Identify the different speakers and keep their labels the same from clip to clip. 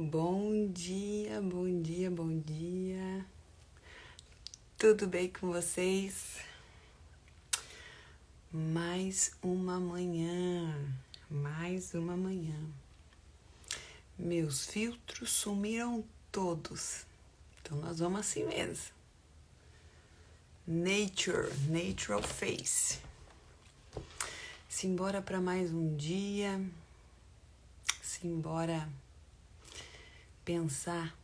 Speaker 1: Bom dia, bom dia, bom dia. Tudo bem com vocês? Mais uma manhã. Meus filtros sumiram todos. Então nós vamos assim mesmo. Natural Face. Simbora para mais um dia. Simbora pensar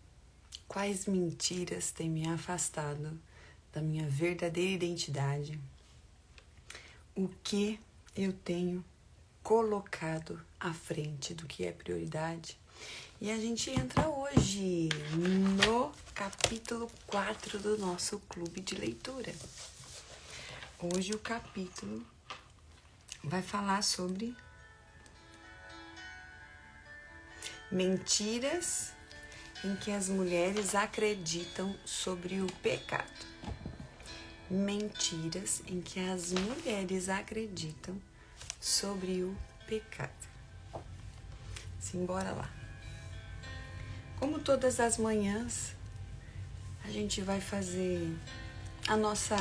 Speaker 1: quais mentiras têm me afastado da minha verdadeira identidade. O que eu tenho colocado à frente do que é prioridade. E a gente entra hoje no capítulo 4 do nosso clube de leitura. Hoje o capítulo vai falar sobre mentiras em que as mulheres acreditam sobre o pecado. Mentiras em que as mulheres acreditam sobre o pecado. Simbora lá. Como todas as manhãs, a gente vai fazer a nossa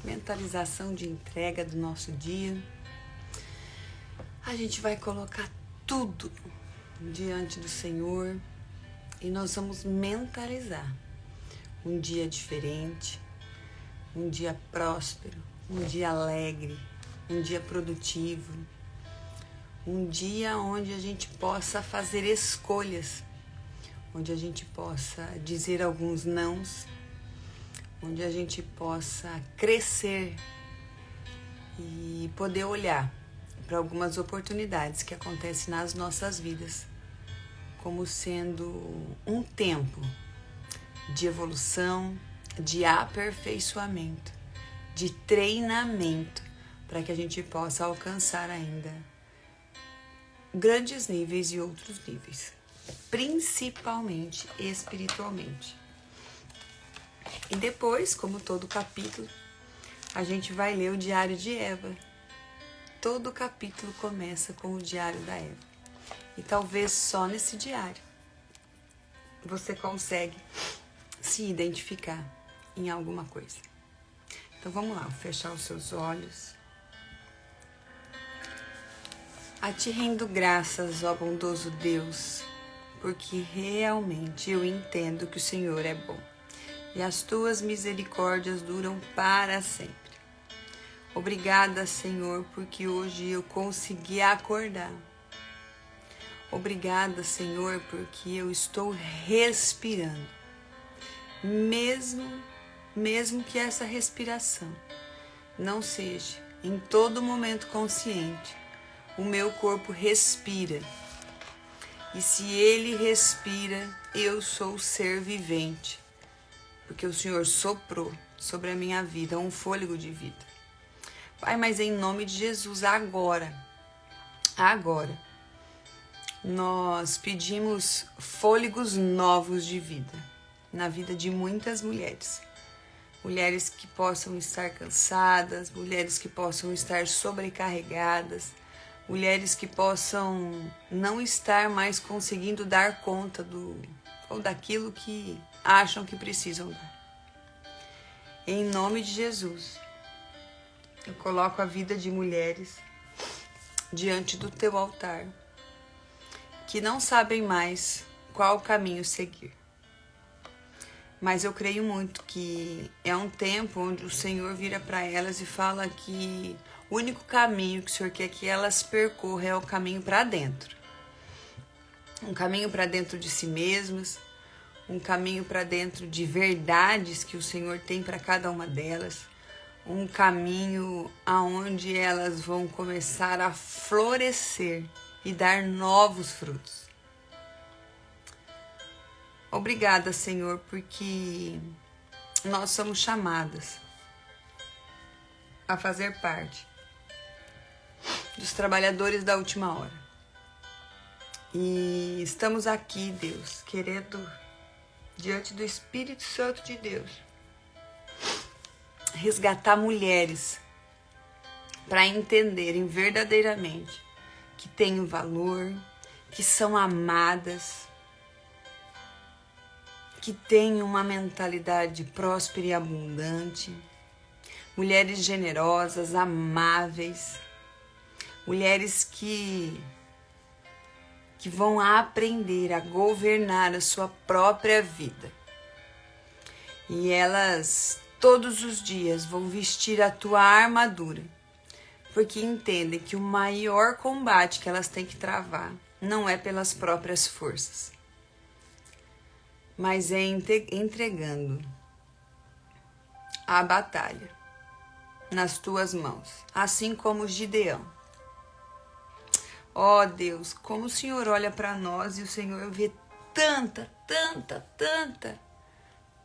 Speaker 1: mentalização de entrega do nosso dia. A gente vai colocar tudo diante do Senhor e nós vamos mentalizar um dia diferente, um dia próspero, um dia alegre, um dia produtivo, um dia onde a gente possa fazer escolhas, onde a gente possa dizer alguns nãos, onde a gente possa crescer e poder olhar para algumas oportunidades que acontecem nas nossas vidas como sendo um tempo de evolução, de aperfeiçoamento, de treinamento, para que a gente possa alcançar ainda grandes níveis e outros níveis, principalmente espiritualmente. E depois, como todo capítulo, a gente vai ler o Diário de Eva. Todo capítulo começa com o Diário da Eva. E talvez só nesse diário você consegue se identificar em alguma coisa. Então vamos lá, vou fechar os seus olhos. A ti rendo graças, ó bondoso Deus, porque realmente eu entendo que o Senhor é bom e as tuas misericórdias duram para sempre. Obrigada, Senhor, porque hoje eu consegui acordar. Obrigada, Senhor, porque eu estou respirando. Mesmo que essa respiração não seja em todo momento consciente, o meu corpo respira. E se ele respira, eu sou ser vivente, porque o Senhor soprou sobre a minha vida um fôlego de vida. Pai, mas em nome de Jesus, agora, nós pedimos fôlegos novos de vida na vida de muitas mulheres. Mulheres que possam estar cansadas, mulheres que possam estar sobrecarregadas, mulheres que possam não estar mais conseguindo dar conta ou daquilo que acham que precisam dar. Em nome de Jesus, eu coloco a vida de mulheres diante do teu altar, que não sabem mais qual caminho seguir. Mas eu creio muito que é um tempo onde o Senhor vira para elas e fala que o único caminho que o Senhor quer que elas percorram é o caminho para dentro. Um caminho para dentro de si mesmas, um caminho para dentro de verdades que o Senhor tem para cada uma delas, um caminho aonde elas vão começar a florescer e dar novos frutos. Obrigada, Senhor, porque nós somos chamadas a fazer parte dos trabalhadores da última hora. E estamos aqui, Deus, querendo, diante do Espírito Santo de Deus, resgatar mulheres para entenderem verdadeiramente que têm valor, que são amadas, que têm uma mentalidade próspera e abundante, mulheres generosas, amáveis, mulheres que vão aprender a governar a sua própria vida. E elas todos os dias vão vestir a tua armadura, porque entendem que o maior combate que elas têm que travar não é pelas próprias forças, mas é entregando a batalha nas tuas mãos, assim como Gideão. Ó Deus, como o Senhor olha para nós e o Senhor vê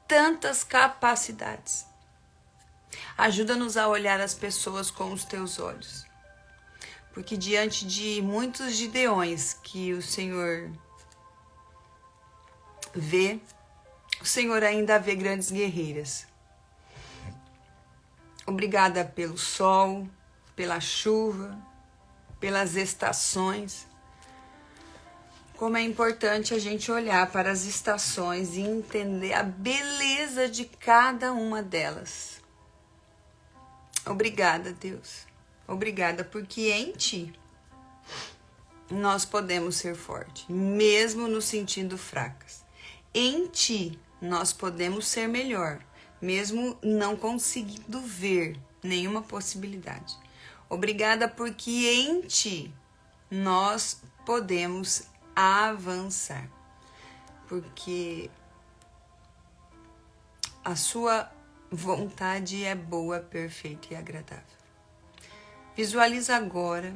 Speaker 1: tantas capacidades. Ajuda-nos a olhar as pessoas com os teus olhos, porque diante de muitos Gideões que o Senhor vê, o Senhor ainda vê grandes guerreiras. Obrigada pelo sol, pela chuva, pelas estações. Como é importante a gente olhar para as estações e entender a beleza de cada uma delas. Obrigada, Deus. Obrigada, porque em Ti nós podemos ser fortes, mesmo nos sentindo fracas. Em Ti nós podemos ser melhor, mesmo não conseguindo ver nenhuma possibilidade. Obrigada, porque em Ti nós podemos avançar, porque a Sua vontade é boa, perfeita e agradável. Visualiza agora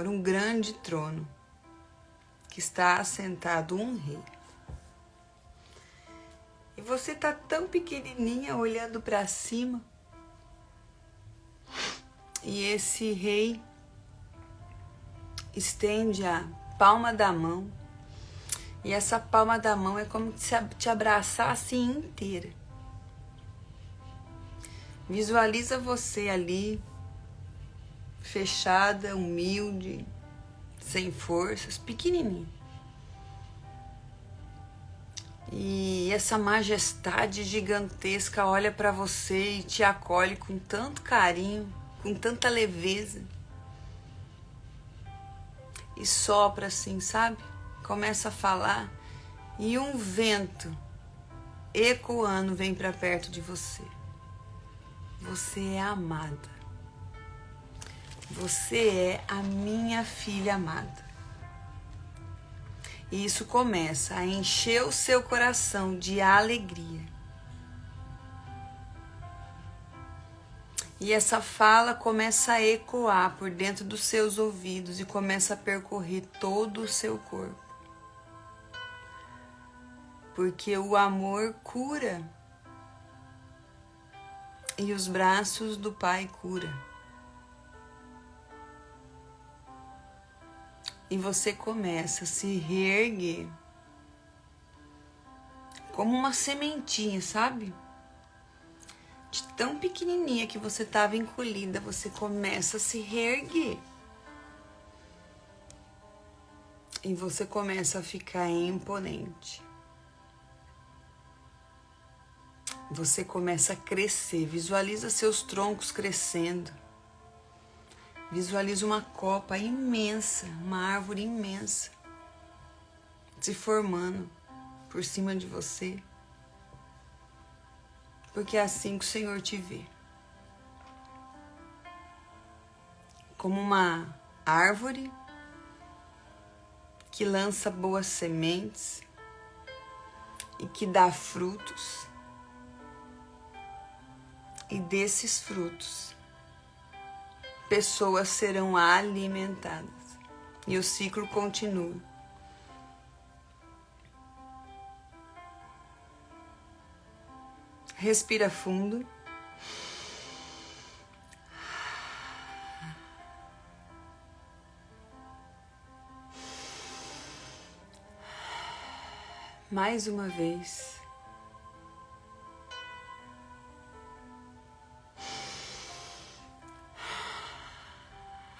Speaker 1: um grande trono que está assentado um rei. E você está tão pequenininha olhando para cima. E esse rei estende a palma da mão. E essa palma da mão é como se te abraçasse inteira. Visualiza você ali, fechada, humilde, sem forças, pequenininha. E essa majestade gigantesca olha para você e te acolhe com tanto carinho, com tanta leveza. E sopra assim, sabe? Começa a falar e um vento ecoando vem para perto de você. Você é amada. Você é a minha filha amada. E isso começa a encher o seu coração de alegria. E essa fala começa a ecoar por dentro dos seus ouvidos e começa a percorrer todo o seu corpo. Porque o amor cura. E os braços do Pai cura. E você começa a se reerguer como uma sementinha, sabe? De tão pequenininha que você estava encolhida, você começa a se reerguer. E você começa a ficar imponente. Você começa a crescer, visualiza seus troncos crescendo. Visualiza uma copa imensa, uma árvore imensa, se formando por cima de você. Porque é assim que o Senhor te vê. Como uma árvore que lança boas sementes e que dá frutos. E desses frutos, pessoas serão alimentadas. E o ciclo continua. Respira fundo. Mais uma vez.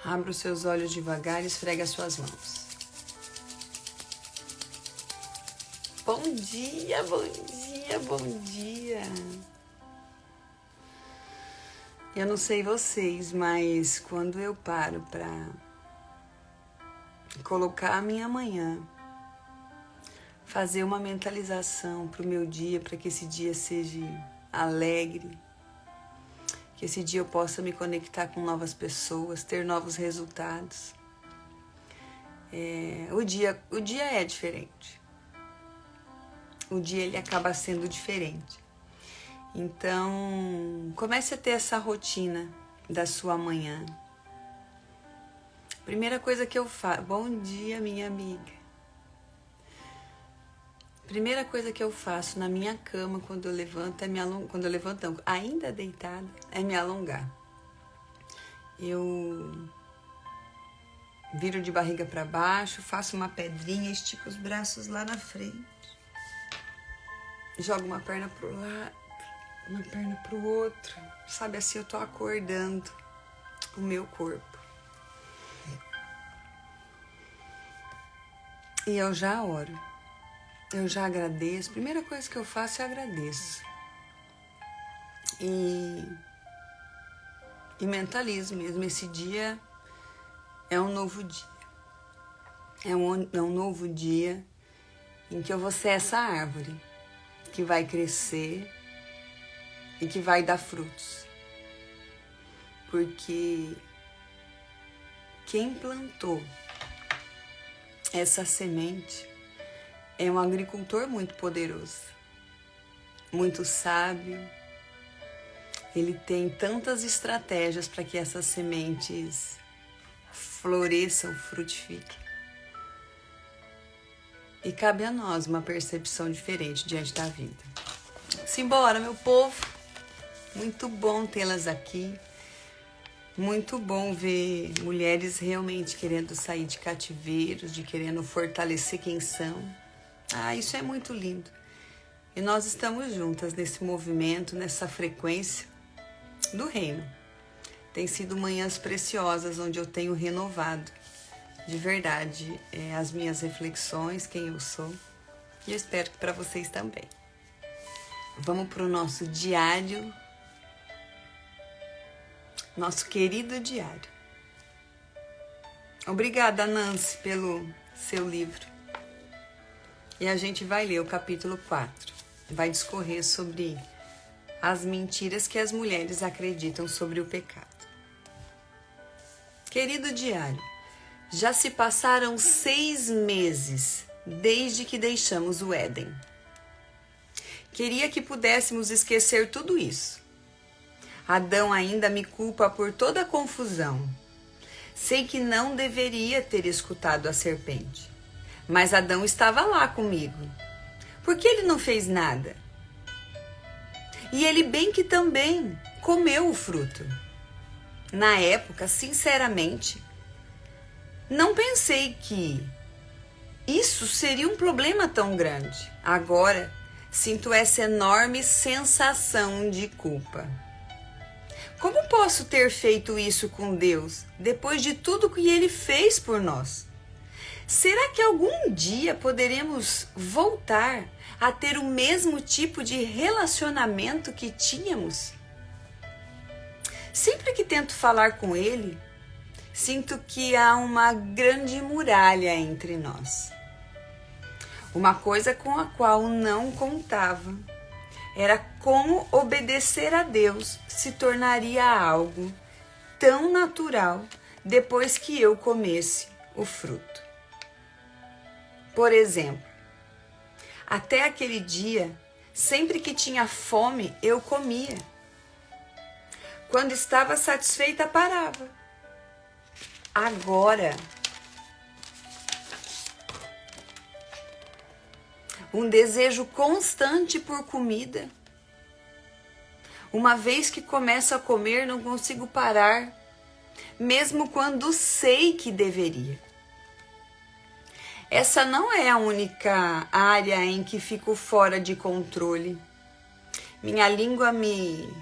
Speaker 1: Abra os seus olhos devagar e esfrega as suas mãos. Bom dia, bom dia, bom dia. Eu não sei vocês, mas quando eu paro para colocar a minha manhã, fazer uma mentalização para o meu dia, para que esse dia seja alegre, que esse dia eu possa me conectar com novas pessoas, ter novos resultados. O dia é diferente. O dia ele acaba sendo diferente. Então, comece a ter essa rotina da sua manhã. Primeira coisa que eu faço, bom dia, minha amiga. Primeira coisa que eu faço na minha cama quando eu levanto é me alongar. Quando eu levanto, não, ainda deitada, é me alongar. Eu viro de barriga para baixo, faço uma pedrinha, estico os braços lá na frente. Jogo uma perna pro lado, uma perna pro outro. Sabe, assim eu tô acordando o meu corpo. E eu já oro. Eu já agradeço. Primeira coisa que eu faço é agradeço. E mentalizo mesmo. Esse dia é um novo dia. É um novo dia em que eu vou ser essa árvore que vai crescer e que vai dar frutos. Porque quem plantou essa semente é um agricultor muito poderoso, muito sábio. Ele tem tantas estratégias para que essas sementes floresçam, frutifiquem. E cabe a nós uma percepção diferente diante da vida. Simbora, meu povo! Muito bom tê-las aqui. Muito bom ver mulheres realmente querendo sair de cativeiros, de querendo fortalecer quem são. Isso é muito lindo. E nós estamos juntas nesse movimento, nessa frequência do reino. Tem sido manhãs preciosas onde eu tenho renovado de verdade as minhas reflexões, quem eu sou. E eu espero que para vocês também. Vamos para o nosso diário. Nosso querido diário. Obrigada, Nancy, pelo seu livro. E a gente vai ler o capítulo 4. Vai discorrer sobre as mentiras que as mulheres acreditam sobre o pecado. Querido diário, já se passaram 6 meses desde que deixamos o Éden. Queria que pudéssemos esquecer tudo isso. Adão ainda me culpa por toda a confusão. Sei que não deveria ter escutado a serpente. Mas Adão estava lá comigo. Por que ele não fez nada? E ele bem que também comeu o fruto. Na época, sinceramente, não pensei que isso seria um problema tão grande. Agora, sinto essa enorme sensação de culpa. Como posso ter feito isso com Deus, depois de tudo que Ele fez por nós? Será que algum dia poderemos voltar a ter o mesmo tipo de relacionamento que tínhamos? Sempre que tento falar com Ele, sinto que há uma grande muralha entre nós. Uma coisa com a qual não contava era como obedecer a Deus se tornaria algo tão natural depois que eu comesse o fruto. Por exemplo, até aquele dia, sempre que tinha fome, eu comia. Quando estava satisfeita, parava. Agora, um desejo constante por comida. Uma vez que começo a comer, não consigo parar, mesmo quando sei que deveria. Essa não é a única área em que fico fora de controle. Minha língua me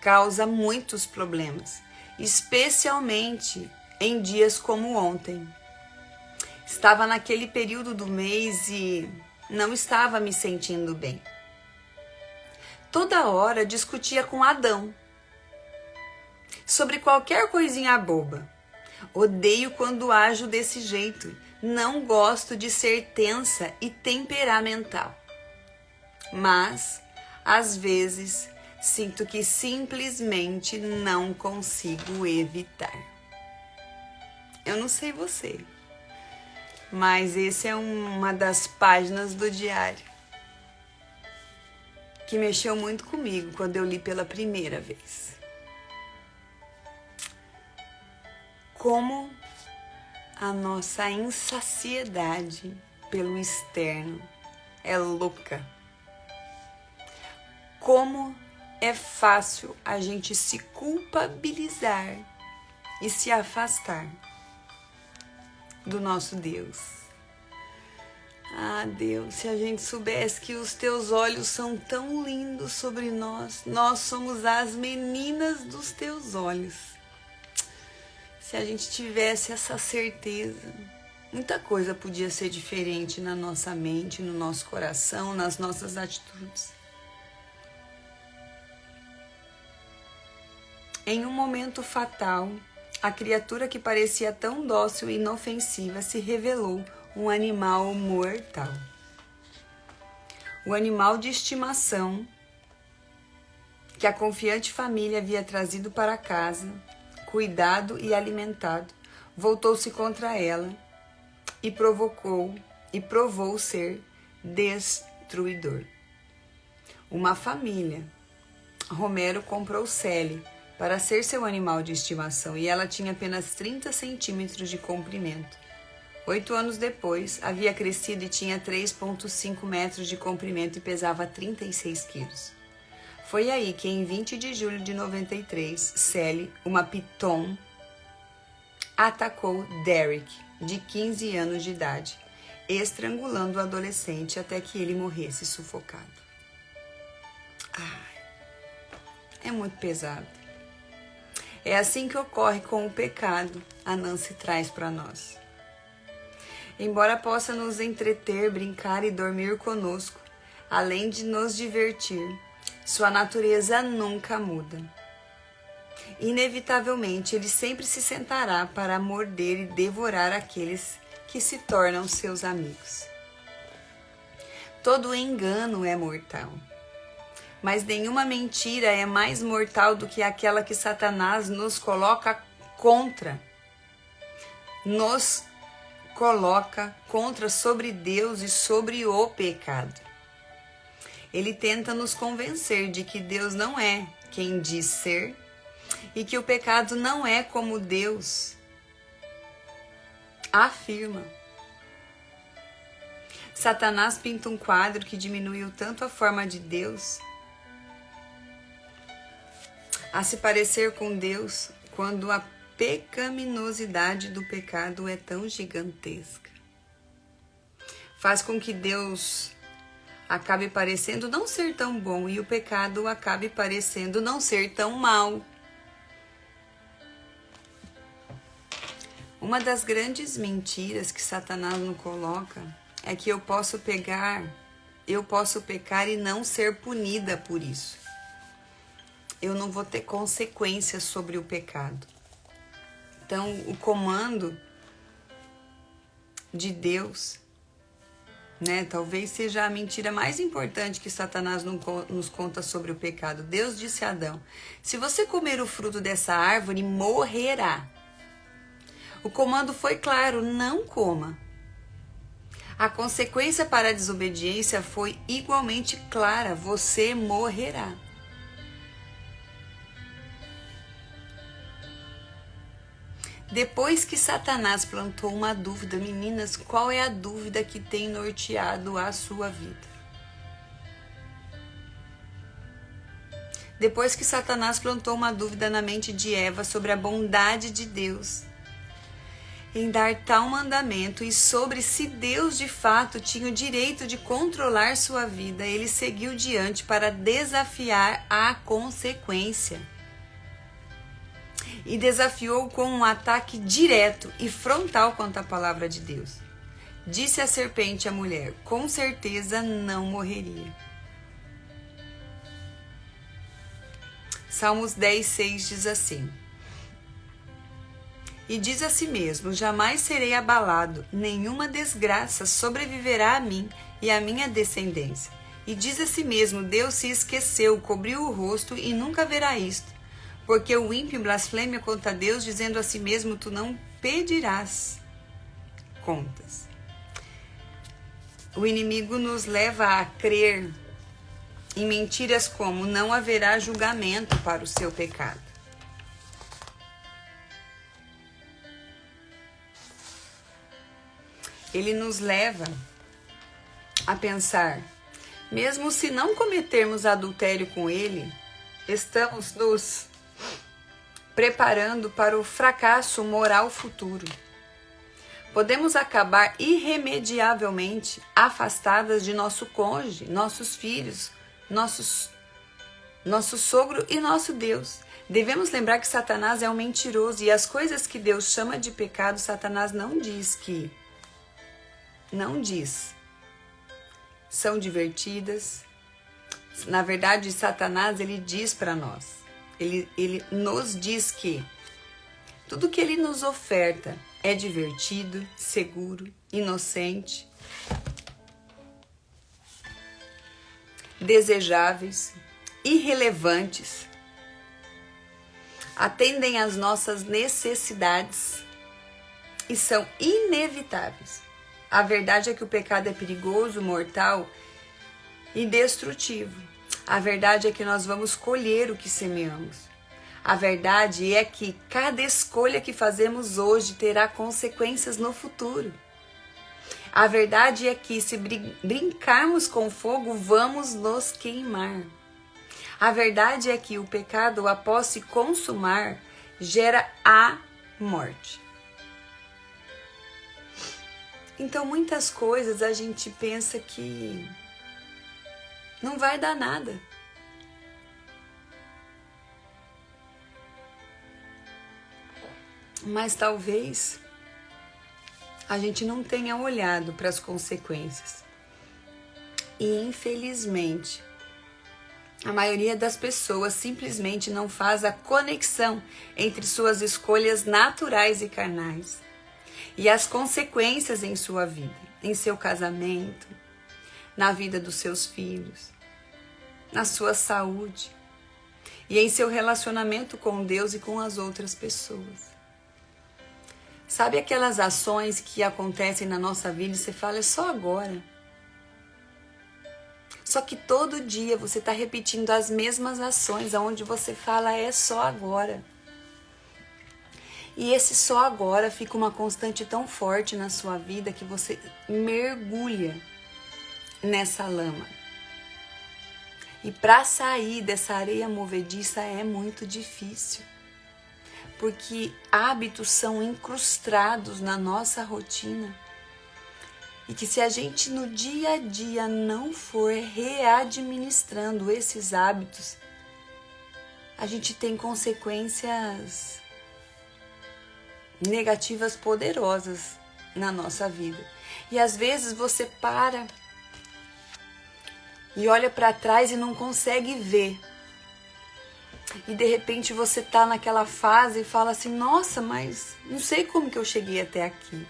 Speaker 1: causa muitos problemas, especialmente em dias como ontem. Estava naquele período do mês e Não estava me sentindo bem. Toda hora discutia com Adão sobre qualquer coisinha boba. Odeio quando ajo desse jeito. Não gosto de ser tensa e temperamental. Mas, às vezes, sinto que simplesmente não consigo evitar. Eu não sei você, mas esse é uma das páginas do diário que mexeu muito comigo quando eu li pela primeira vez. Como a nossa insaciedade pelo externo é louca. Como é fácil a gente se culpabilizar e se afastar do nosso Deus. Ah, Deus, se a gente soubesse que os teus olhos são tão lindos sobre nós, nós somos as meninas dos teus olhos. Se a gente tivesse essa certeza, muita coisa podia ser diferente na nossa mente, no nosso coração, nas nossas atitudes. Em um momento fatal, a criatura que parecia tão dócil e inofensiva se revelou um animal mortal. O animal de estimação que a confiante família havia trazido para casa, cuidado e alimentado, voltou-se contra ela e provou ser destruidor. Uma família. Romero comprou Sally para ser seu animal de estimação e ela tinha apenas 30 centímetros de comprimento. 8 anos depois, havia crescido e tinha 3,5 metros de comprimento e pesava 36 quilos. Foi aí que, em 20 de julho de 93, Sally, uma piton, atacou Derek, de 15 anos de idade, estrangulando o adolescente até que ele morresse sufocado. Ai, é muito pesado. É assim que ocorre com o pecado, a Nancy traz para nós. Embora possa nos entreter, brincar e dormir conosco, além de nos divertir, sua natureza nunca muda. Inevitavelmente, ele sempre se sentará para morder e devorar aqueles que se tornam seus amigos. Todo engano é mortal. Mas nenhuma mentira é mais mortal do que aquela que Satanás nos coloca contra. Nos coloca contra sobre Deus e sobre o pecado. Ele tenta nos convencer de que Deus não é quem diz ser e que o pecado não é como Deus afirma. Satanás pinta um quadro que diminuiu tanto a forma de Deus a se parecer com Deus quando a pecaminosidade do pecado é tão gigantesca. Faz com que Deus acabe parecendo não ser tão bom e o pecado acabe parecendo não ser tão mal. Uma das grandes mentiras que Satanás nos coloca é que eu posso pecar e não ser punida por isso. Eu não vou ter consequências sobre o pecado. Então, o comando de Deus, talvez seja a mentira mais importante que Satanás nos conta sobre o pecado. Deus disse a Adão: se você comer o fruto dessa árvore, morrerá. O comando foi claro: não coma. A consequência para a desobediência foi igualmente clara: você morrerá. Depois que Satanás plantou uma dúvida, meninas, qual é a dúvida que tem norteado a sua vida? Depois que Satanás plantou uma dúvida na mente de Eva sobre a bondade de Deus em dar tal mandamento e sobre se Deus de fato tinha o direito de controlar sua vida, ele seguiu diante para desafiar a consequência. E desafiou com um ataque direto e frontal contra a palavra de Deus. Disse a serpente à mulher: com certeza não morreria. Salmos 10:6 diz assim: e diz a si mesmo: jamais serei abalado, nenhuma desgraça sobreviverá a mim e à minha descendência. E diz a si mesmo: Deus se esqueceu, cobriu o rosto e nunca verá isto. Porque o ímpio blasfema contra Deus, dizendo a si mesmo: tu não pedirás contas. O inimigo nos leva a crer em mentiras como: não haverá julgamento para o seu pecado. Ele nos leva a pensar: mesmo se não cometermos adultério com ele, estamos nos preparando para o fracasso moral futuro. Podemos acabar irremediavelmente afastadas de nosso cônjuge, nossos filhos, nosso sogro e nosso Deus. Devemos lembrar que Satanás é um mentiroso e as coisas que Deus chama de pecado, Satanás não diz. São divertidas. Na verdade, Satanás, ele diz para nós, ele nos diz que tudo que ele nos oferta é divertido, seguro, inocente, desejáveis, irrelevantes, atendem às nossas necessidades e são inevitáveis. A verdade é que o pecado é perigoso, mortal e destrutivo. A verdade é que nós vamos colher o que semeamos. A verdade é que cada escolha que fazemos hoje terá consequências no futuro. A verdade é que se brincarmos com fogo, vamos nos queimar. A verdade é que o pecado, após se consumar, gera a morte. Então, muitas coisas a gente pensa que não vai dar nada. Mas talvez a gente não tenha olhado para as consequências. E, infelizmente, a maioria das pessoas simplesmente não faz a conexão entre suas escolhas naturais e carnais e as consequências em sua vida, em seu casamento, na vida dos seus filhos, na sua saúde e em seu relacionamento com Deus e com as outras pessoas. Sabe aquelas ações que acontecem na nossa vida e você fala: é só agora. Só que todo dia você está repetindo as mesmas ações, onde você fala: é só agora. E esse só agora fica uma constante tão forte na sua vida que você mergulha nessa lama. E para sair dessa areia movediça é muito difícil. Porque hábitos são incrustados na nossa rotina. E que se a gente no dia a dia não for readministrando esses hábitos, a gente tem consequências negativas poderosas na nossa vida. E às vezes você para e olha para trás e não consegue ver. E de repente você tá naquela fase e fala assim: nossa, mas não sei como que eu cheguei até aqui.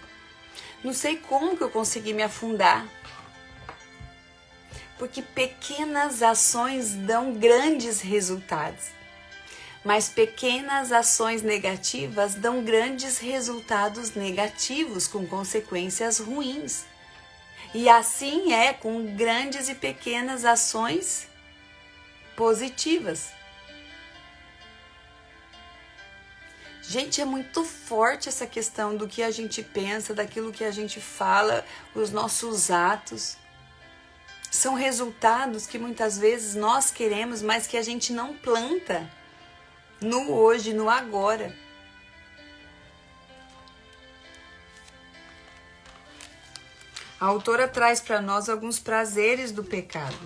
Speaker 1: Não sei como que eu consegui me afundar. Porque pequenas ações dão grandes resultados. Mas pequenas ações negativas dão grandes resultados negativos, com consequências ruins. E assim é com grandes e pequenas ações positivas. Gente, é muito forte essa questão do que a gente pensa, daquilo que a gente fala, os nossos atos. São resultados que muitas vezes nós queremos, mas que a gente não planta no hoje, no agora. A autora traz para nós alguns prazeres do pecado.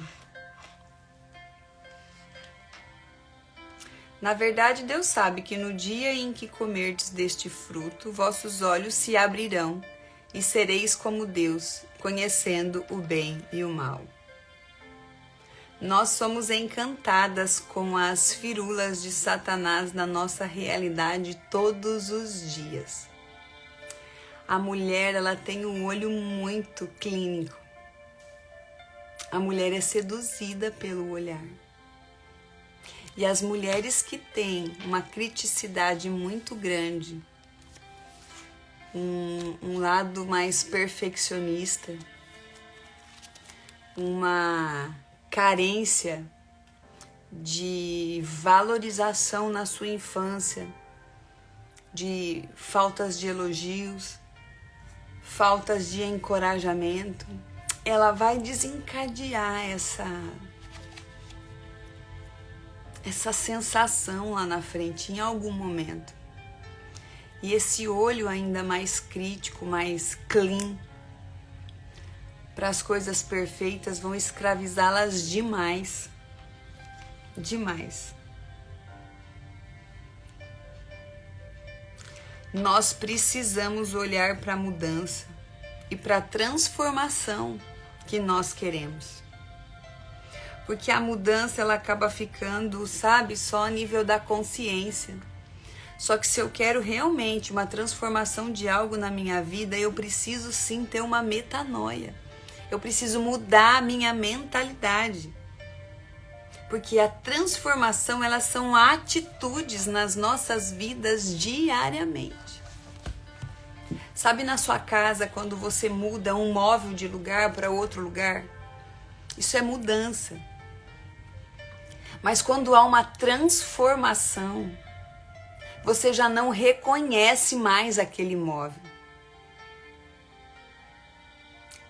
Speaker 1: Na verdade, Deus sabe que no dia em que comerdes deste fruto, vossos olhos se abrirão e sereis como Deus, conhecendo o bem e o mal. Nós somos encantadas com as firulas de Satanás na nossa realidade todos os dias. A mulher, ela tem um olho muito clínico. A mulher é seduzida pelo olhar. E as mulheres que têm uma criticidade muito grande, um lado mais perfeccionista, uma carência de valorização na sua infância, de faltas de elogios, faltas de encorajamento, ela vai desencadear essa sensação lá na frente, em algum momento. E esse olho ainda mais crítico, mais clean, para as coisas perfeitas, vão escravizá-las demais. Demais. Nós precisamos olhar para a mudança e para a transformação que nós queremos. Porque a mudança, ela acaba ficando, sabe, só a nível da consciência. Só que se eu quero realmente uma transformação de algo na minha vida, eu preciso sim ter uma metanoia. Eu preciso mudar a minha mentalidade. Porque a transformação, elas são atitudes nas nossas vidas diariamente. Sabe, na sua casa, quando você muda um móvel de lugar para outro lugar? Isso é mudança. Mas quando há uma transformação, você já não reconhece mais aquele móvel.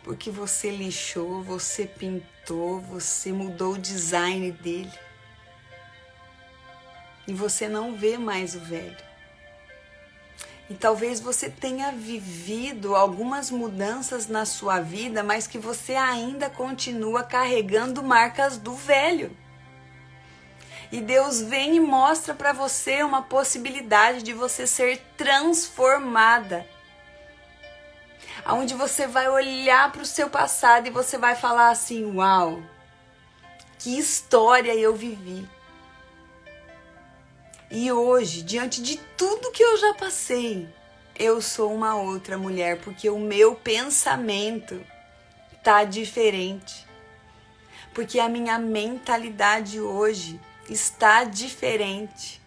Speaker 1: Porque você lixou, você pintou, você mudou o design dele. E você não vê mais o velho. E talvez você tenha vivido algumas mudanças na sua vida, mas que você ainda continua carregando marcas do velho. E Deus vem e mostra para você uma possibilidade de você ser transformada. Onde você vai olhar para o seu passado e você vai falar assim, uau, que história eu vivi. E hoje, diante de tudo que eu já passei, eu sou uma outra mulher, porque o meu pensamento tá diferente. Porque a minha mentalidade hoje está diferente.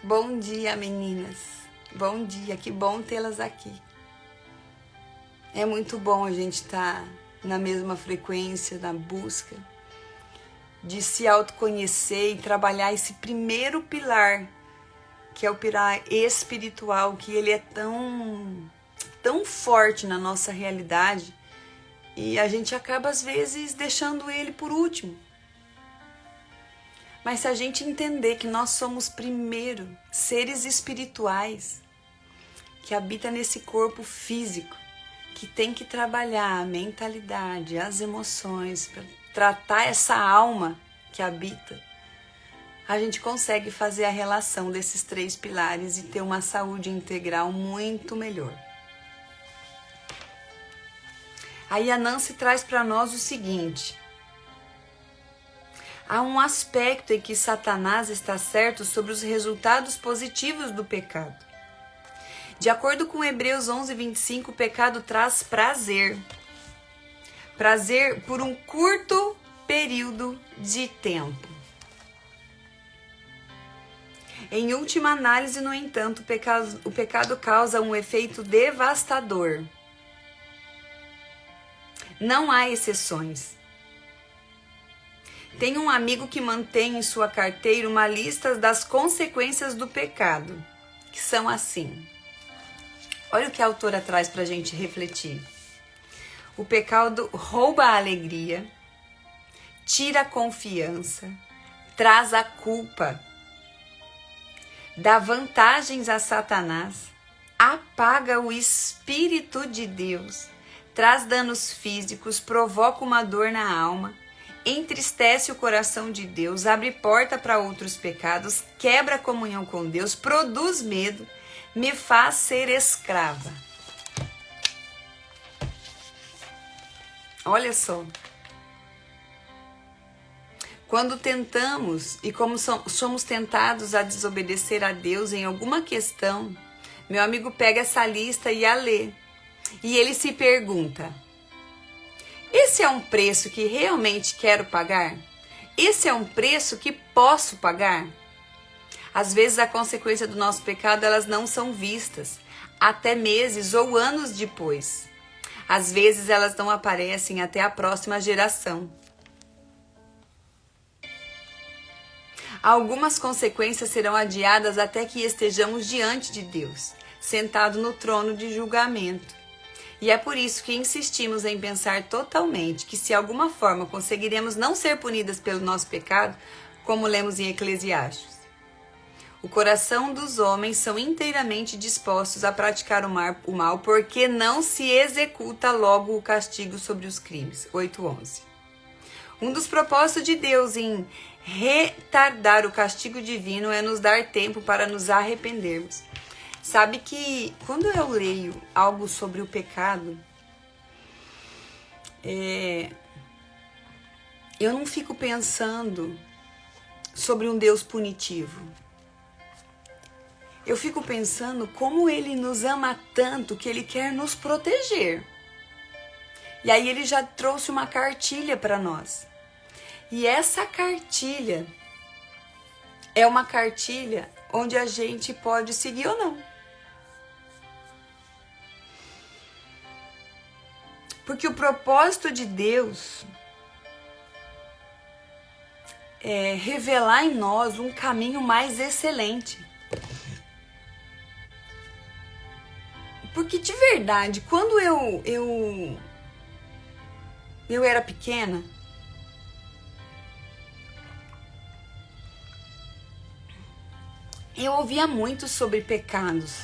Speaker 1: Bom dia, meninas. Bom dia, que bom tê-las aqui. É muito bom a gente estar na mesma frequência, na busca de se autoconhecer e trabalhar esse primeiro pilar, que é o pilar espiritual, que ele é tão forte na nossa realidade e a gente acaba às vezes deixando ele por último. Mas se a gente entender que nós somos primeiro seres espirituais que habitam nesse corpo físico, que tem que trabalhar a mentalidade, as emoções, para tratar essa alma que habita, a gente consegue fazer a relação desses 3 pilares e ter uma saúde integral muito melhor. Aí a Nancy traz para nós o seguinte: há um aspecto em que Satanás está certo sobre os resultados positivos do pecado. De acordo com Hebreus 11:25, o pecado traz prazer. Prazer por um curto período de tempo. Em última análise, no entanto, o pecado causa um efeito devastador. Não há exceções. Tem um amigo que mantém em sua carteira uma lista das consequências do pecado, que são assim. Olha o que a autora traz para a gente refletir. O pecado rouba a alegria, tira a confiança, traz a culpa, dá vantagens a Satanás, apaga o Espírito de Deus, traz danos físicos, provoca uma dor na alma, entristece o coração de Deus, abre porta para outros pecados, quebra a comunhão com Deus, produz medo, me faz ser escrava. Olha só. Quando tentamos e como somos tentados a desobedecer a Deus em alguma questão, meu amigo pega essa lista e a lê. E ele se pergunta: esse é um preço que realmente quero pagar? Esse é um preço que posso pagar? Às vezes a consequência do nosso pecado, elas não são vistas, até meses ou anos depois. Às vezes elas não aparecem até a próxima geração. Algumas consequências serão adiadas até que estejamos diante de Deus, sentado no trono de julgamento. E é por isso que insistimos em pensar totalmente que se de alguma forma conseguiremos não ser punidas pelo nosso pecado, como lemos em Eclesiastes. O coração dos homens são inteiramente dispostos a praticar o mal, porque não se executa logo o castigo sobre os crimes. 8:11. Um dos propósitos de Deus em retardar o castigo divino é nos dar tempo para nos arrependermos. Sabe que quando eu leio algo sobre o pecado, eu não fico pensando sobre um Deus punitivo. Eu fico pensando como Ele nos ama tanto que Ele quer nos proteger. E aí Ele já trouxe uma cartilha para nós. E essa cartilha é uma cartilha onde a gente pode seguir ou não. Porque o propósito de Deus é revelar em nós um caminho mais excelente. Porque de verdade, quando eu era pequena, eu ouvia muito sobre pecados,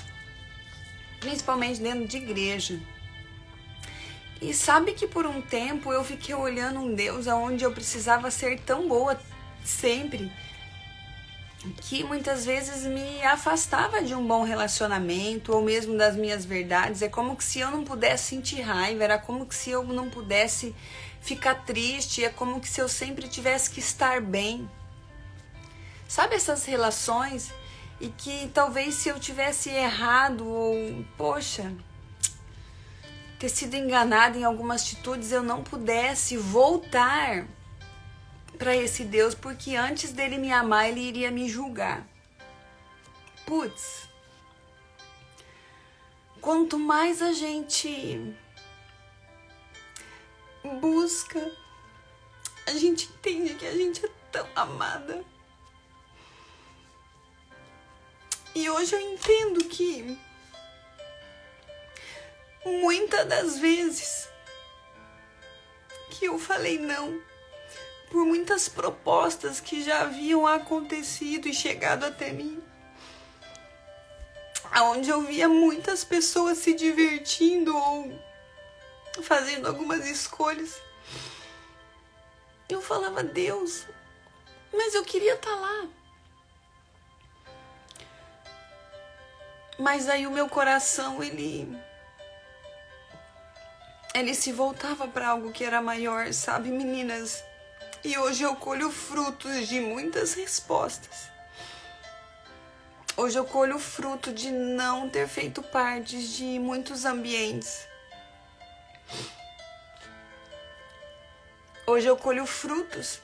Speaker 1: principalmente dentro de igreja. E sabe que por um tempo eu fiquei olhando um Deus onde eu precisava ser tão boa sempre, que muitas vezes me afastava de um bom relacionamento ou mesmo das minhas verdades. É como que se eu não pudesse sentir raiva, era como que se eu não pudesse ficar triste, é como que se eu sempre tivesse que estar bem. Sabe essas relações e que talvez se eu tivesse errado ou, poxa, ter sido enganada em algumas atitudes, eu não pudesse voltar para esse Deus, porque antes dele me amar, ele iria me julgar. Putz, quanto mais a gente busca, a gente entende que a gente é tão amada. E hoje eu entendo que muitas das vezes que eu falei não, por muitas propostas que já haviam acontecido e chegado até mim, onde eu via muitas pessoas se divertindo ou fazendo algumas escolhas, eu falava: Deus, mas eu queria estar lá. Mas aí o meu coração, ele se voltava para algo que era maior, sabe, meninas? E hoje eu colho frutos de muitas respostas. Hoje eu colho fruto de não ter feito parte de muitos ambientes. Hoje eu colho frutos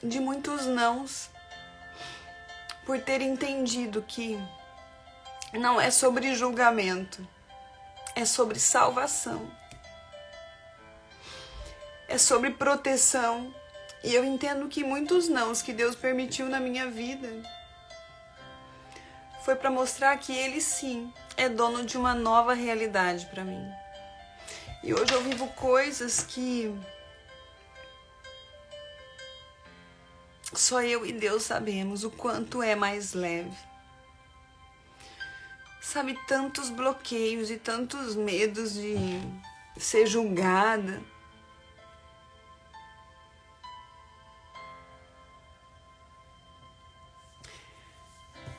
Speaker 1: de muitos nãos, por ter entendido que não é sobre julgamento, é sobre salvação, é sobre proteção. E eu entendo que muitos nãos que Deus permitiu na minha vida foi para mostrar que Ele sim é dono de uma nova realidade para mim. E hoje eu vivo coisas que só eu e Deus sabemos o quanto é mais leve. Sabe, tantos bloqueios e tantos medos de ser julgada.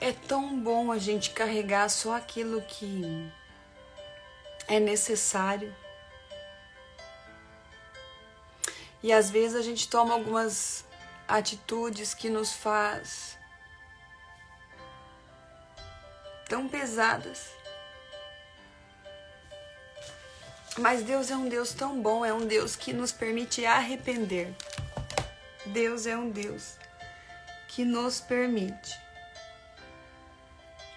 Speaker 1: É tão tão bom a gente carregar só aquilo que é necessário. E às vezes a gente toma algumas atitudes que nos faz tão pesadas. Mas Deus é um Deus tão bom, é um Deus que nos permite arrepender. Deus é um Deus que nos permite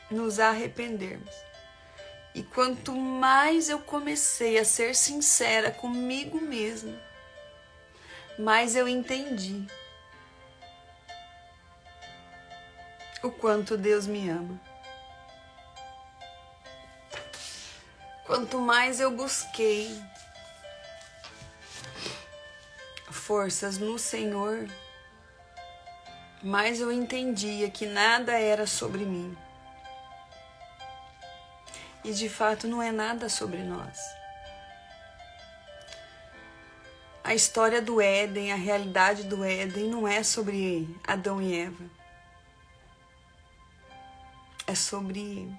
Speaker 1: nos arrependermos. E quanto mais eu comecei a ser sincera comigo mesma, mais eu entendi o quanto Deus me ama. Quanto mais eu busquei forças no Senhor, mais eu entendia que nada era sobre mim. E de fato não é nada sobre nós. A história do Éden, a realidade do Éden não é sobre Adão e Eva. É sobre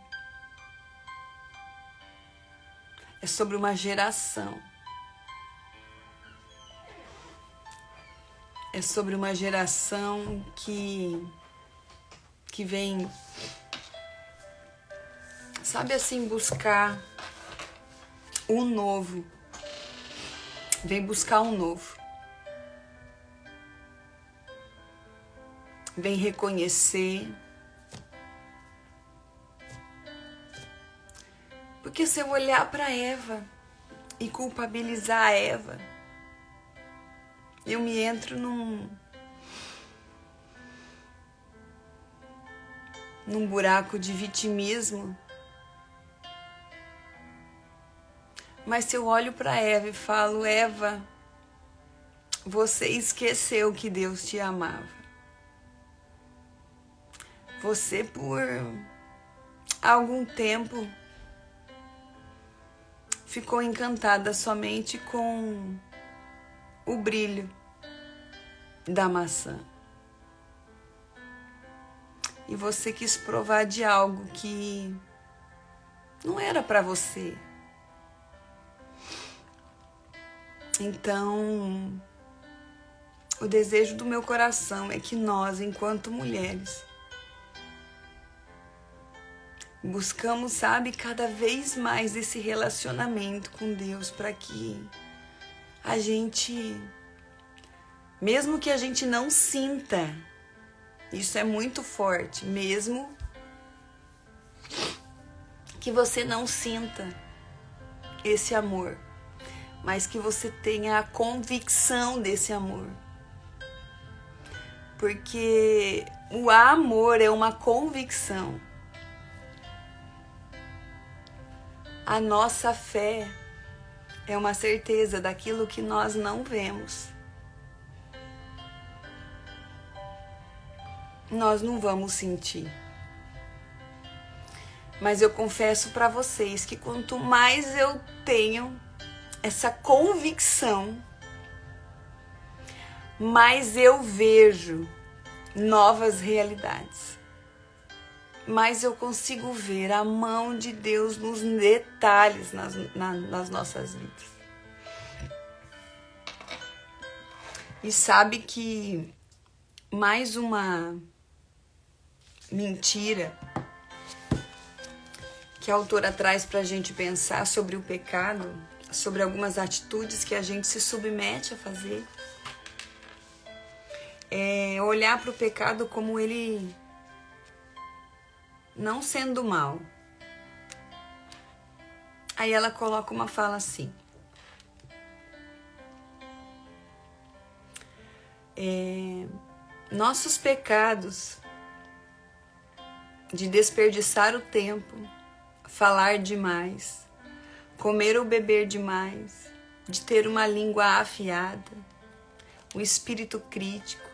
Speaker 1: uma geração. É sobre uma geração que vem, sabe assim, buscar o novo. Vem buscar um novo. Vem reconhecer. Porque se eu olhar para Eva e culpabilizar a Eva, eu me entro num buraco de vitimismo. Mas se eu olho para Eva e falo, Eva, você esqueceu que Deus te amava. Você por algum tempo ficou encantada somente com o brilho da maçã. E você quis provar de algo que não era para você. Então, o desejo do meu coração é que nós, enquanto mulheres, buscamos, sabe, cada vez mais esse relacionamento com Deus para que a gente, mesmo que a gente não sinta, isso é muito forte, mesmo que você não sinta esse amor, mas que você tenha a convicção desse amor. Porque o amor é uma convicção. A nossa fé é uma certeza daquilo que nós não vemos. Nós não vamos sentir. Mas eu confesso para vocês que quanto mais eu tenho essa convicção, mais eu vejo novas realidades. Mais eu consigo ver a mão de Deus nos detalhes nas nossas vidas. E sabe que mais uma mentira que a autora traz para a gente pensar sobre o pecado, sobre algumas atitudes que a gente se submete a fazer, é olhar para o pecado como ele não sendo mal. Aí ela coloca uma fala assim: nossos pecados de desperdiçar o tempo, falar demais, comer ou beber demais, de ter uma língua afiada, um espírito crítico,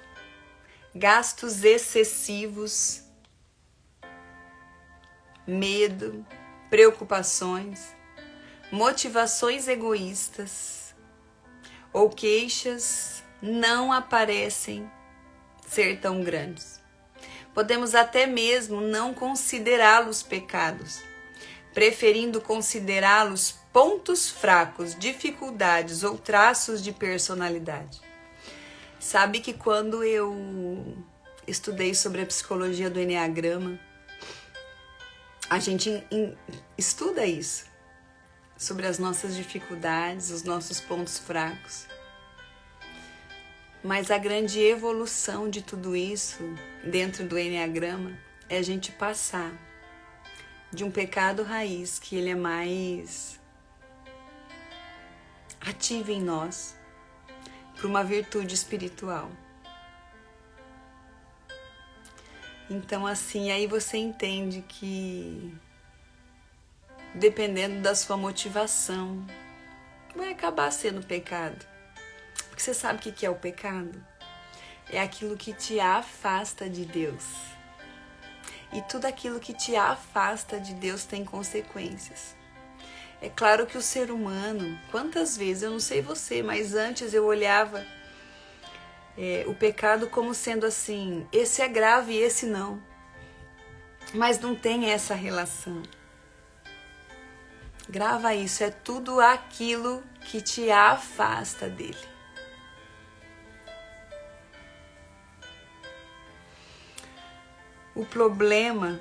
Speaker 1: gastos excessivos, medo, preocupações, motivações egoístas ou queixas não aparecem ser tão grandes. Podemos até mesmo não considerá-los pecados, preferindo considerá-los pontos fracos, dificuldades ou traços de personalidade. Sabe que quando eu estudei sobre a psicologia do Eneagrama, a gente estuda isso, sobre as nossas dificuldades, os nossos pontos fracos. Mas a grande evolução de tudo isso dentro do Eneagrama é a gente passar de um pecado raiz, que ele é mais ativo em nós, para uma virtude espiritual. Então, assim, aí você entende que, dependendo da sua motivação, vai acabar sendo pecado. Porque você sabe o que é o pecado? É aquilo que te afasta de Deus. E tudo aquilo que te afasta de Deus tem consequências. É claro que o ser humano, quantas vezes, eu não sei você, mas antes eu olhava o pecado como sendo assim, esse é grave e esse não. Mas não tem essa relação. Grava isso, é tudo aquilo que te afasta dele. O problema...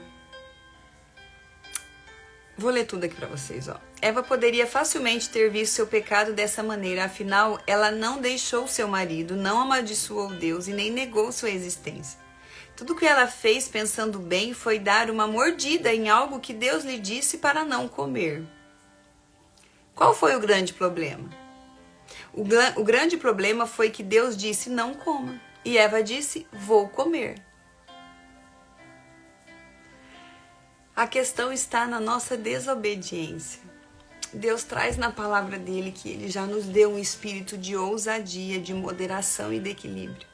Speaker 1: Vou ler tudo aqui para vocês, ó. Eva poderia facilmente ter visto seu pecado dessa maneira, afinal, ela não deixou seu marido, não amaldiçoou Deus e nem negou sua existência. Tudo que ela fez, pensando bem, foi dar uma mordida em algo que Deus lhe disse para não comer. Qual foi o grande problema? O grande problema foi que Deus disse, não coma. E Eva disse, vou comer. A questão está na nossa desobediência. Deus traz na palavra dele que ele já nos deu um espírito de ousadia, de moderação e de equilíbrio.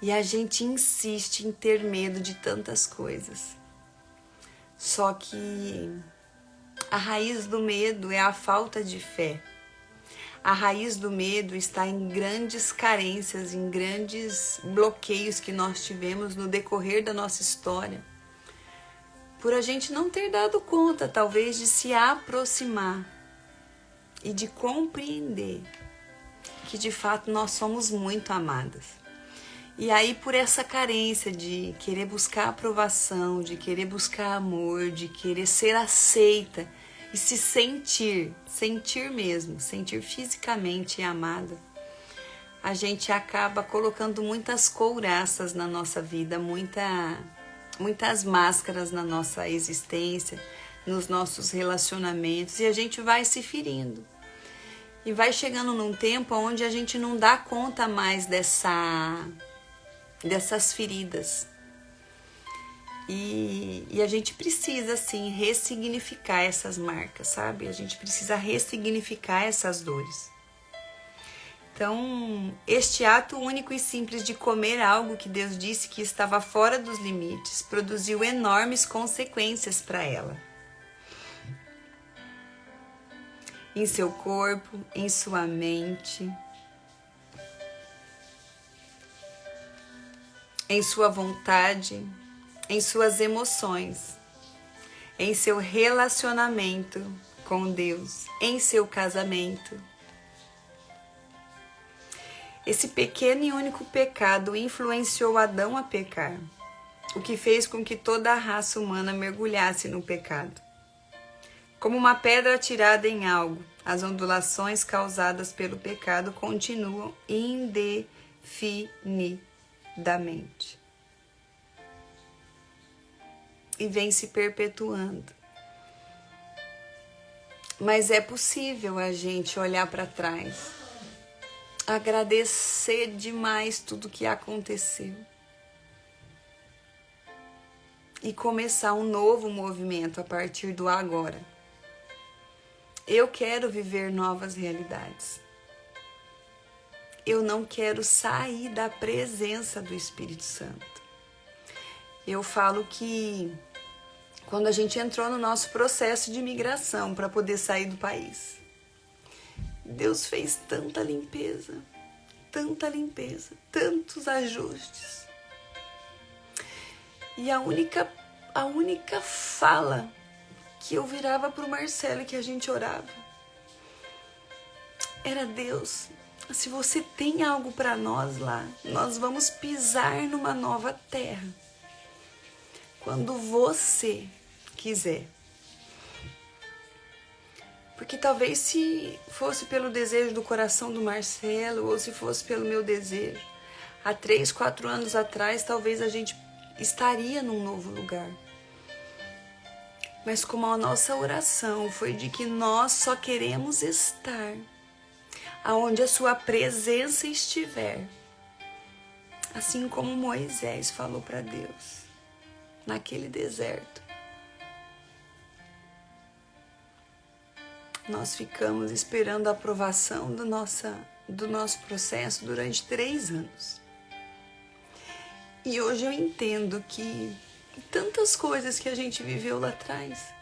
Speaker 1: E a gente insiste em ter medo de tantas coisas. Só que a raiz do medo é a falta de fé. A raiz do medo está em grandes carências, em grandes bloqueios que nós tivemos no decorrer da nossa história. Por a gente não ter dado conta, talvez, de se aproximar e de compreender que, de fato, nós somos muito amadas. E aí, por essa carência de querer buscar aprovação, de querer buscar amor, de querer ser aceita e se sentir mesmo, sentir fisicamente amada, a gente acaba colocando muitas couraças na nossa vida, muitas máscaras na nossa existência, nos nossos relacionamentos, e a gente vai se ferindo. E vai chegando num tempo onde a gente não dá conta mais dessas feridas. E a gente precisa, assim, ressignificar essas marcas, sabe? A gente precisa ressignificar essas dores. Então, este ato único e simples de comer algo que Deus disse que estava fora dos limites produziu enormes consequências para ela. Em seu corpo, em sua mente, em sua vontade, em suas emoções, em seu relacionamento com Deus, em seu casamento. Esse pequeno e único pecado influenciou Adão a pecar, o que fez com que toda a raça humana mergulhasse no pecado. Como uma pedra atirada em algo, as ondulações causadas pelo pecado continuam indefinidamente e vem se perpetuando. Mas é possível a gente olhar para trás, agradecer demais tudo que aconteceu e começar um novo movimento a partir do agora. Eu quero viver novas realidades. Eu não quero sair da presença do Espírito Santo. Eu falo que quando a gente entrou no nosso processo de migração para poder sair do país, Deus fez tanta limpeza, tantos ajustes. E a única fala que eu virava pro Marcelo e que a gente orava era: Deus, se você tem algo para nós lá, nós vamos pisar numa nova terra quando você quiser. Porque talvez se fosse pelo desejo do coração do Marcelo, ou se fosse pelo meu desejo, há 3, 4 anos atrás, talvez a gente estaria num novo lugar. Mas como a nossa oração foi de que nós só queremos estar aonde a sua presença estiver, assim como Moisés falou para Deus naquele deserto, nós ficamos esperando a aprovação do nosso processo durante 3 anos. E hoje eu entendo que tantas coisas que a gente viveu lá atrás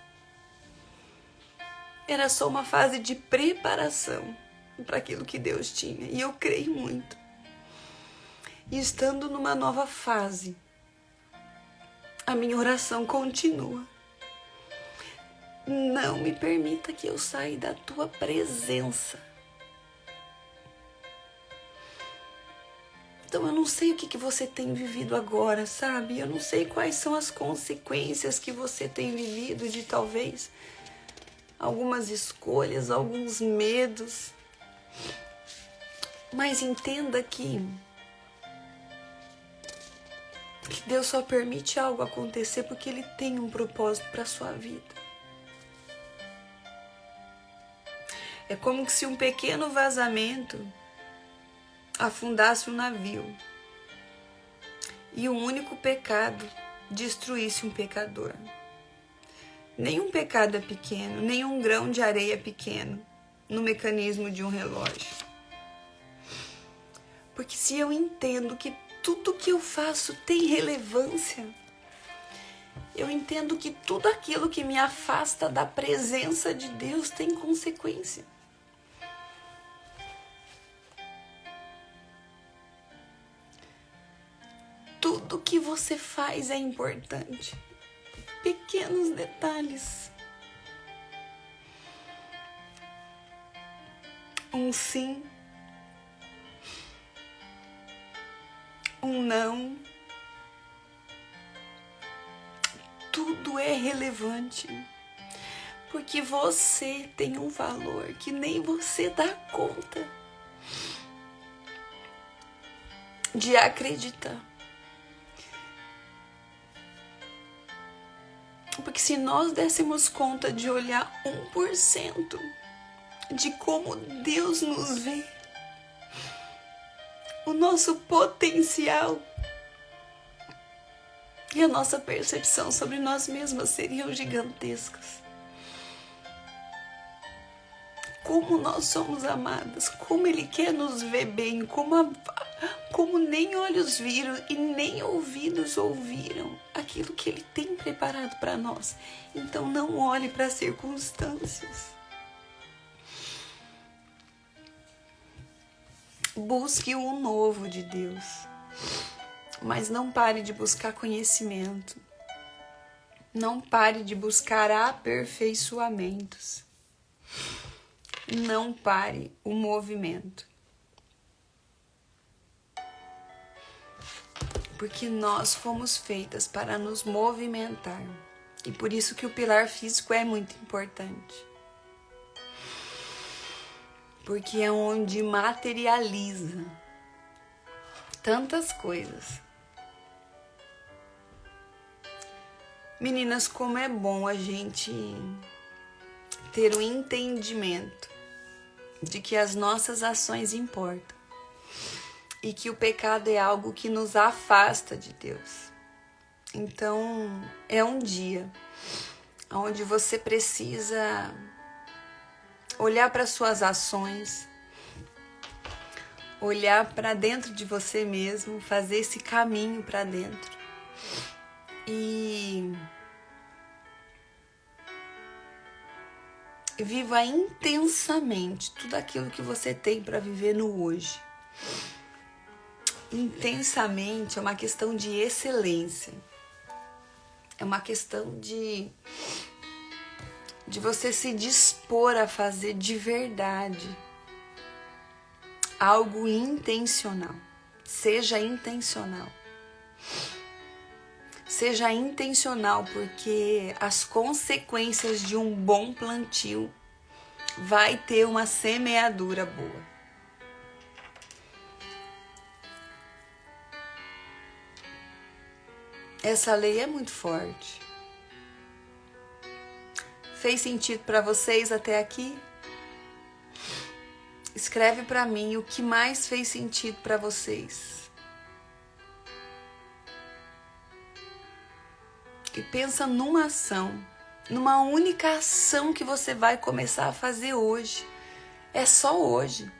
Speaker 1: era só uma fase de preparação para aquilo que Deus tinha. E eu creio muito. E estando numa nova fase, a minha oração continua: não me permita que eu saia da tua presença. Então eu não sei o que você tem vivido agora, sabe? Eu não sei quais são as consequências que você tem vivido de talvez algumas escolhas, alguns medos. Mas entenda que Deus só permite algo acontecer porque Ele tem um propósito para a sua vida. É como se um pequeno vazamento afundasse um navio e um único pecado destruísse um pecador. Nenhum pecado é pequeno, nenhum grão de areia é pequeno no mecanismo de um relógio. Porque se eu entendo que tudo que eu faço tem relevância, eu entendo que tudo aquilo que me afasta da presença de Deus tem consequência. Tudo que você faz é importante. Pequenos detalhes. Um sim, um não. Tudo é relevante. Porque você tem um valor que nem você dá conta de acreditar. Porque se nós dessemos conta de olhar 1% de como Deus nos vê, o nosso potencial e a nossa percepção sobre nós mesmas seriam gigantescas. Como nós somos amadas, como Ele quer nos ver bem, como nem olhos viram e nem ouvidos ouviram aquilo que Ele tem preparado para nós. Então não olhe para as circunstâncias. Busque o novo de Deus, mas não pare de buscar conhecimento. Não pare de buscar aperfeiçoamentos. Não pare o movimento. Porque nós fomos feitas para nos movimentar. E por isso que o pilar físico é muito importante. Porque é onde materializa tantas coisas. Meninas, como é bom a gente ter o entendimento de que as nossas ações importam e que o pecado é algo que nos afasta de Deus. Então, é um dia onde você precisa olhar para suas ações, olhar para dentro de você mesmo, fazer esse caminho para dentro e viva intensamente tudo aquilo que você tem para viver no hoje. Intensamente é uma questão de excelência. É uma questão de você se dispor a fazer de verdade algo intencional. Seja intencional. Seja intencional, porque as consequências de um bom plantio vai ter uma semeadura boa. Essa lei é muito forte. Fez sentido para vocês até aqui? Escreve para mim o que mais fez sentido para vocês. E pensa numa ação, numa única ação que você vai começar a fazer hoje. É só hoje.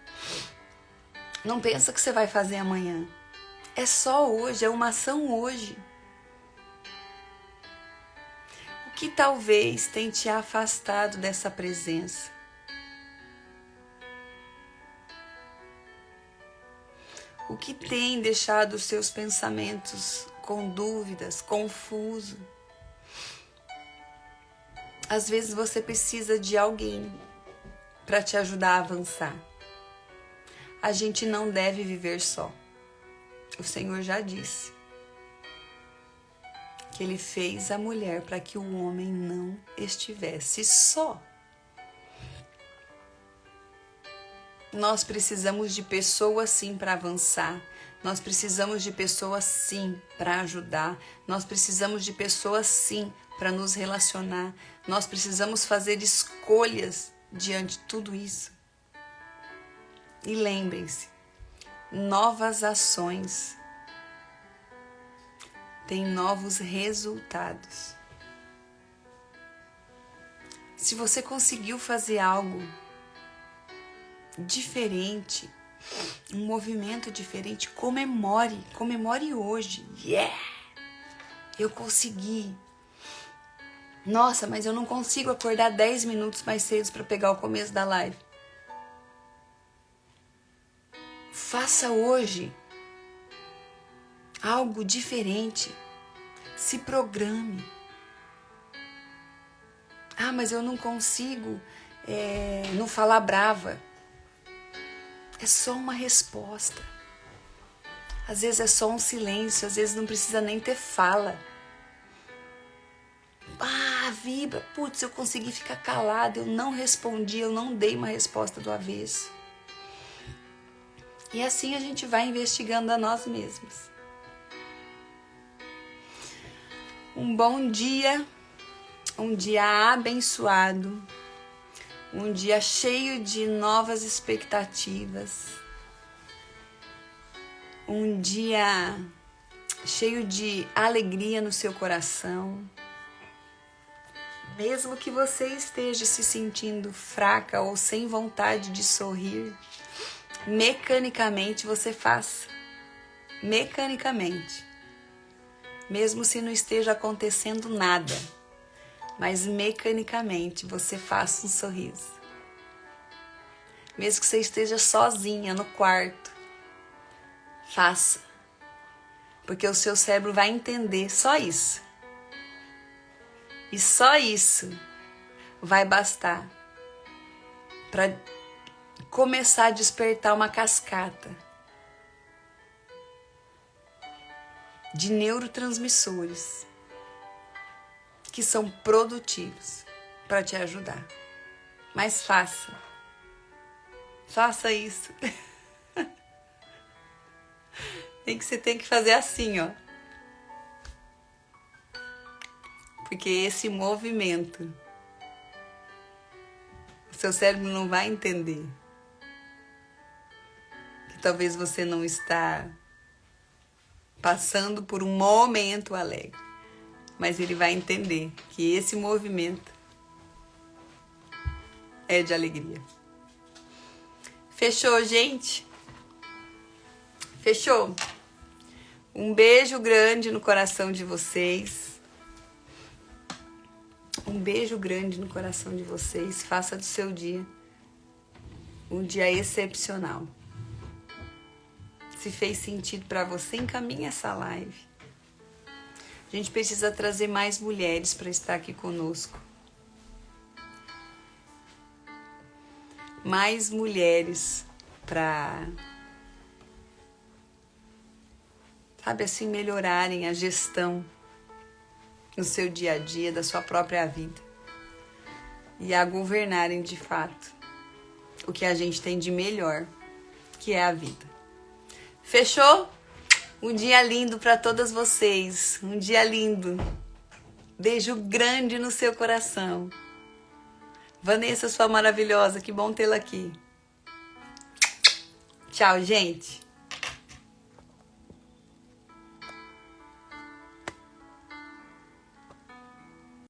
Speaker 1: Não pensa que você vai fazer amanhã. É só hoje, é uma ação hoje. O que talvez tenha te afastado dessa presença? O que tem deixado os seus pensamentos com dúvidas, confuso? Às vezes você precisa de alguém para te ajudar a avançar. A gente não deve viver só. O Senhor já disse que Ele fez a mulher para que o homem não estivesse só. Nós precisamos de pessoas sim para avançar. Nós precisamos de pessoas sim para ajudar. Nós precisamos de pessoas sim para nos relacionar. Nós precisamos fazer escolhas diante de tudo isso. E lembrem-se, novas ações têm novos resultados. Se você conseguiu fazer algo diferente, um movimento diferente, comemore hoje. Yeah! Eu consegui. Nossa, mas eu não consigo acordar 10 minutos mais cedo para pegar o começo da live. Faça hoje algo diferente. Se programe. Ah, mas eu não consigo não falar brava. É só uma resposta. Às vezes é só um silêncio, às vezes não precisa nem ter fala. Ah, vibra. Putz, eu consegui ficar calada, eu não respondi, eu não dei uma resposta do avesso. E assim a gente vai investigando a nós mesmos. Um bom dia, um dia abençoado, um dia cheio de novas expectativas, um dia cheio de alegria no seu coração. Mesmo que você esteja se sentindo fraca ou sem vontade de sorrir, mecanicamente você faça. Mecanicamente. Mesmo se não esteja acontecendo nada, mas mecanicamente você faça um sorriso. Mesmo que você esteja sozinha no quarto, faça. Porque o seu cérebro vai entender só isso. E só isso vai bastar para começar a despertar uma cascata de neurotransmissores que são produtivos para te ajudar. Mas faça isso. Você tem que fazer assim, ó. Porque esse movimento, o seu cérebro não vai entender que talvez você não está passando por um momento alegre, mas ele vai entender que esse movimento é de alegria. Fechou, gente? Fechou? Um beijo grande no coração de vocês. Um beijo grande no coração de vocês. Faça do seu dia um dia excepcional. Se fez sentido para você, encaminhe essa live. A gente precisa trazer mais mulheres para estar aqui conosco. Mais mulheres para, sabe assim, melhorarem a gestão no seu dia a dia, da sua própria vida. E a governarem de fato o que a gente tem de melhor, que é a vida. Fechou? Um dia lindo para todas vocês. Um dia lindo. Beijo grande no seu coração. Vanessa, sua maravilhosa, que bom tê-la aqui. Tchau, gente.